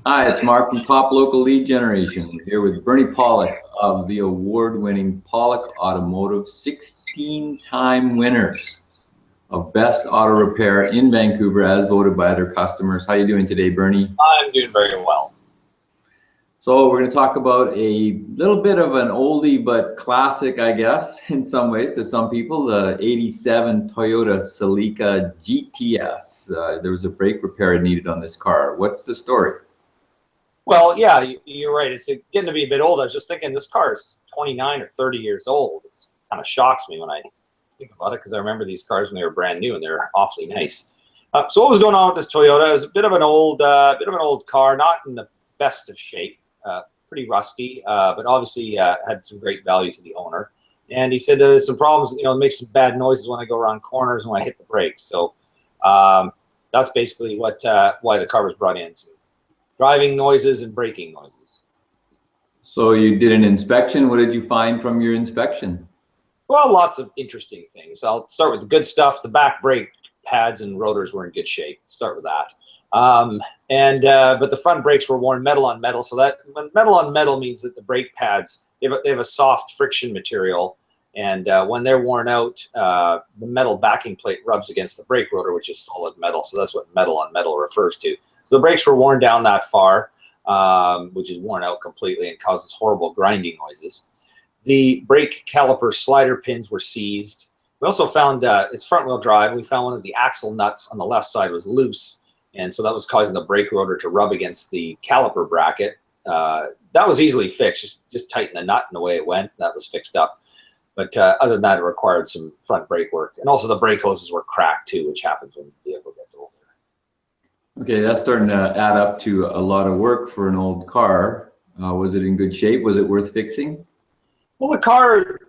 Hi, it's Mark from Top Local Lead Generation, here with Bernie Pollock of the award-winning Pollock Automotive, 16-time winners of Best Auto Repair in Vancouver as voted by other customers. How are you doing today, Bernie? I'm doing very well. So we're going to talk about a little bit of an oldie but classic, I guess, in some ways to some people, the 87 Toyota Celica GTS. There was a brake repair needed on this car. What's the story? Well, yeah, you're right. It's getting to be a bit old. I was just thinking this car is 29 or 30 years old. It kind of shocks me when I think about it because I remember these cars when they were brand new and they're awfully nice. So what was going on with this Toyota? It was a bit of an old car, not in the best of shape, pretty rusty, but obviously had some great value to the owner. And he said there's some problems, it makes some bad noises when I go around corners and when I hit the brakes. So that's basically why the car was brought in. So driving noises and braking noises. So you did an inspection. What did you find from your inspection? Well, lots of interesting things. I'll start with the good stuff. The back brake pads and rotors were in good shape. Start with that. But the front brakes were worn metal on metal. So that metal on metal means that the brake pads, they have a soft friction material. And when they're worn out, the metal backing plate rubs against the brake rotor, which is solid metal. So that's what metal on metal refers to. So the brakes were worn down that far, which is worn out completely and causes horrible grinding noises. The brake caliper slider pins were seized. We also found it's front wheel drive. We found one of the axle nuts on the left side was loose. And so that was causing the brake rotor to rub against the caliper bracket. That was easily fixed. Just tighten the nut and away it went. That was fixed up. But other than that, it required some front brake work. And also the brake hoses were cracked too, which happens when the vehicle gets older. Okay, that's starting to add up to a lot of work for an old car. Was it in good shape? Was it worth fixing? Well, the car,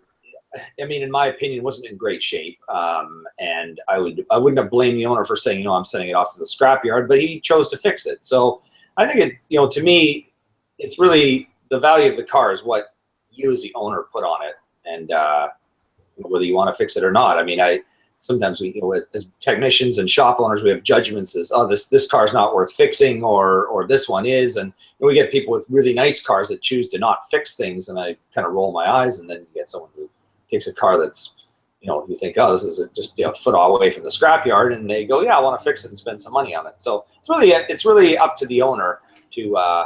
I mean, in my opinion, wasn't in great shape. And I wouldn't have blamed the owner for saying, I'm sending it off to the scrapyard, but he chose to fix it. So I think to me, it's really the value of the car is what you as the owner put on it. And whether you want to fix it or not. I mean, sometimes we, as technicians and shop owners, we have judgments as, this car's not worth fixing, or this one is. And we get people with really nice cars that choose to not fix things, and I kind of roll my eyes. And then you get someone who takes a car that's, you think, this is just a foot away from the scrapyard, and they go, yeah, I want to fix it and spend some money on it. So it's really up to the owner to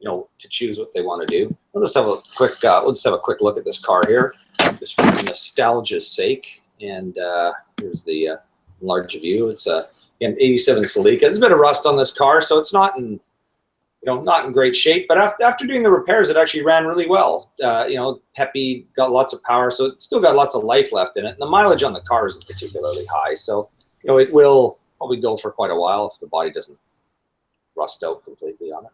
to choose what they want to do. We'll just have a quick look at this car here, just for nostalgia's sake. And here's the large view. It's an 87 Celica. There's a bit of rust on this car, so it's not in great shape. But after doing the repairs, it actually ran really well. Peppy, got lots of power, so it's still got lots of life left in it. And the mileage on the car isn't particularly high, so it will probably go for quite a while if the body doesn't rust out completely on it.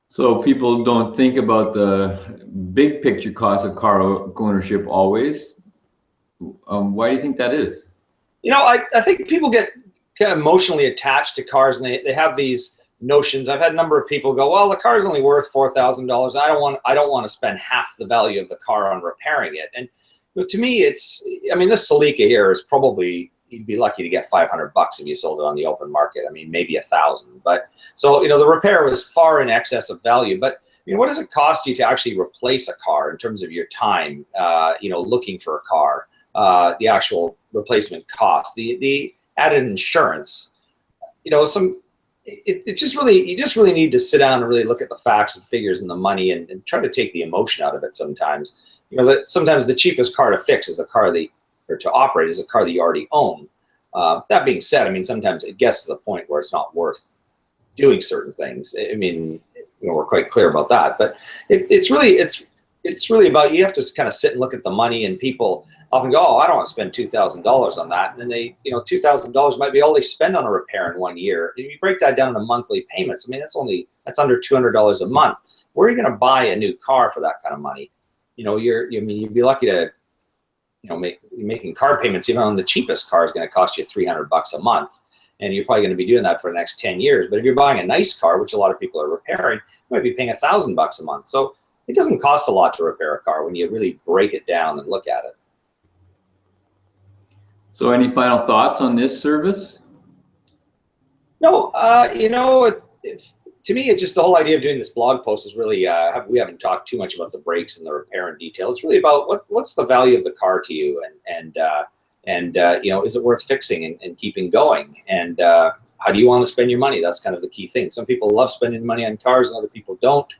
So people don't think about the big picture cost of car ownership always. Why do you think that is? I think people get kind of emotionally attached to cars, and they have these notions. I've had a number of people go, well, the car's only worth $4,000. I don't want to spend half the value of the car on repairing it. And to me, this Celica here is probably, you'd be lucky to get $500 if you sold it on the open market. I mean, maybe $1,000. But so, the repair was far in excess of value. But what does it cost you to actually replace a car in terms of your time, looking for a car, the actual replacement cost, the added insurance, you just really need to sit down and really look at the facts and figures and the money and try to take the emotion out of it sometimes. That sometimes the cheapest car to fix is a car or to operate is a car that you already own. That being said, sometimes it gets to the point where it's not worth doing certain things. We're quite clear about that, but it's really about, you have to kind of sit and look at the money, and people often go, I don't want to spend $2,000 on that. And then they, $2,000 might be all they spend on a repair in 1 year. If you break that down into monthly payments, that's under $200 a month. Where are you going to buy a new car for that kind of money? You'd be lucky to, making car payments, on the cheapest car is going to cost you $300 a month. And you're probably going to be doing that for the next 10 years. But if you're buying a nice car, which a lot of people are repairing, you might be paying $1,000 a month. So it doesn't cost a lot to repair a car when you really break it down and look at it. So any final thoughts on this service? No, to me, it's just the whole idea of doing this blog post is really, we haven't talked too much about the brakes and the repair in detail. It's really about what's the value of the car to you, and is it worth fixing and keeping going, and how do you want to spend your money? That's kind of the key thing. Some people love spending money on cars and other people don't.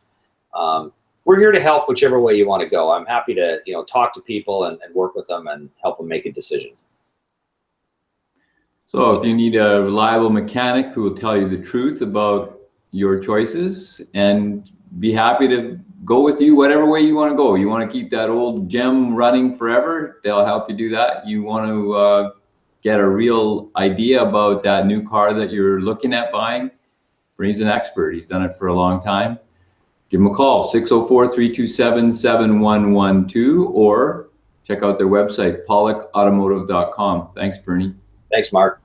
We're here to help whichever way you want to go. I'm happy to talk to people and work with them and help them make a decision. So if you need a reliable mechanic who will tell you the truth about your choices and be happy to go with you whatever way you want to go. You want to keep that old gem running forever, they'll help you do that. You want to get a real idea about that new car that you're looking at buying, Bernie's an expert. He's done it for a long time. Give him a call, 604-327-7112, or check out their website, pollockautomotive.com. Thanks, Bernie. Thanks, Mark.